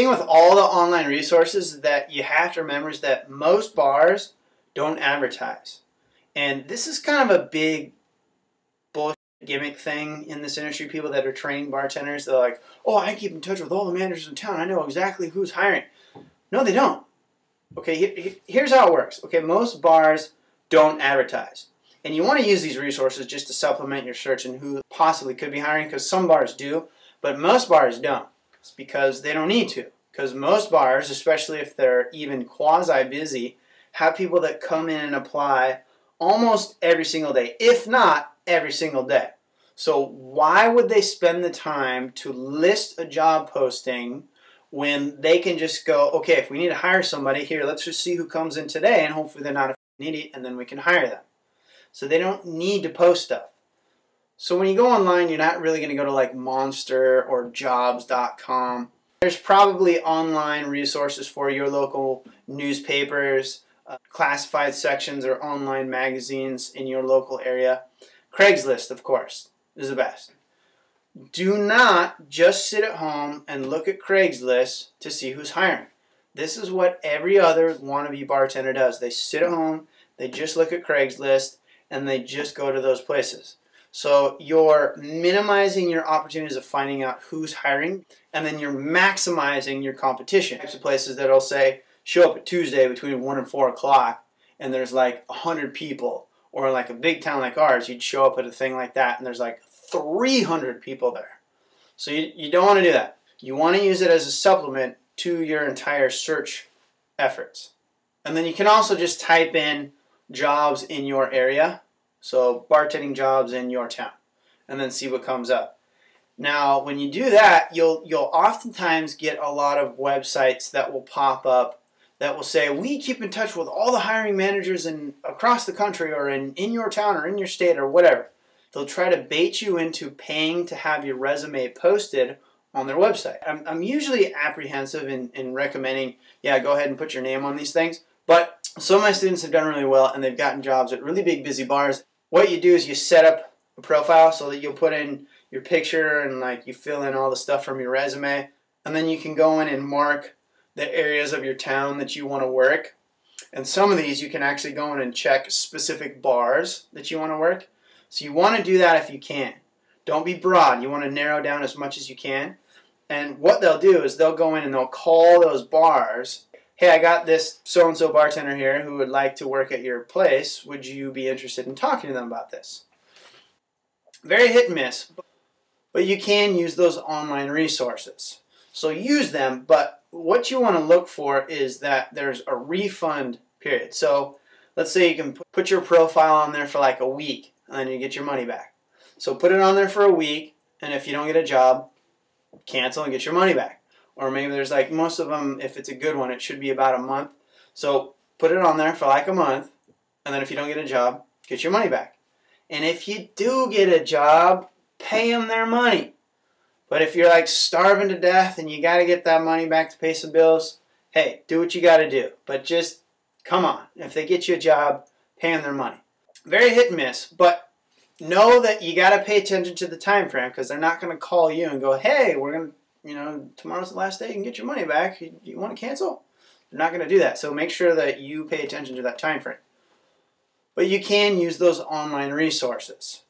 thing with all the online resources that you have to remember is that most bars don't advertise. And this is kind of a big bullshit gimmick thing in this industry. People that are training bartenders, they're like, oh, I keep in touch with all the managers in town. I know exactly who's hiring. No, they don't. Okay, here's how it works. Okay, most bars don't advertise. And you want to use these resources just to supplement your search and who possibly could be hiring, because some bars do, but most bars don't. It's because they don't need to. Because most bars, especially if they're even quasi-busy, have people that come in and apply almost every single day, if not every single day. So why would they spend the time to list a job posting when they can just go, okay, if we need to hire somebody, here, let's just see who comes in today, and hopefully they're not an idiot, and then we can hire them. So they don't need to post stuff. So when you go online, you're not really going to go to like Monster or jobs.com. There's probably online resources for your local newspapers, classified sections, or online magazines in your local area. Craigslist, of course, is the best. Do not just sit at home and look at Craigslist to see who's hiring. This is what every other wannabe bartender does. They sit at home, they just look at Craigslist, and they just go to those places. So you're minimizing your opportunities of finding out who's hiring, and then you're maximizing your competition. Types of places that'll say, show up at Tuesday between 1 and 4 o'clock, and there's like 100 people. Or in like a big town like ours, you'd show up at a thing like that, and there's like 300 people there. So you don't want to do that. You want to use it as a supplement to your entire search efforts. And then you can also just type in jobs in your area. So bartending jobs in your town, and then see what comes up. Now, when you do that, you'll oftentimes get a lot of websites that will pop up that will say, we keep in touch with all the hiring managers across the country, or in your town, or in your state, or whatever. They'll try to bait you into paying to have your resume posted on their website. I'm usually apprehensive in recommending, yeah, go ahead and put your name on these things, but some of my students have done really well, and they've gotten jobs at really big, busy bars. What you do is you set up a profile so that you'll put in your picture, and like you fill in all the stuff from your resume, and then you can go in and mark the areas of your town that you want to work. And some of these you can actually go in and check specific bars that you want to work. So you want to do that if you can. Don't be broad. You want to narrow down as much as you can. And what they'll do is they'll go in and they'll call those bars. Hey, I got this so-and-so bartender here who would like to work at your place. Would you be interested in talking to them about this? Very hit and miss, but you can use those online resources. So use them, but what you want to look for is that there's a refund period. So let's say you can put your profile on there for like a week, and then you get your money back. So put it on there for a week, and if you don't get a job, cancel and get your money back. Or maybe there's like, most of them, if it's a good one, it should be about a month. So put it on there for like a month, and then if you don't get a job, get your money back. And if you do get a job, pay them their money. But if you're like starving to death and you got to get that money back to pay some bills, hey, do what you got to do. But just, come on. If they get you a job, pay them their money. Very hit and miss, but know that you got to pay attention to the time frame, because they're not going to call you and go, hey, we're going to, tomorrow's the last day, you can get your money back. You want to cancel? They're not going to do that. So make sure that you pay attention to that time frame. But you can use those online resources.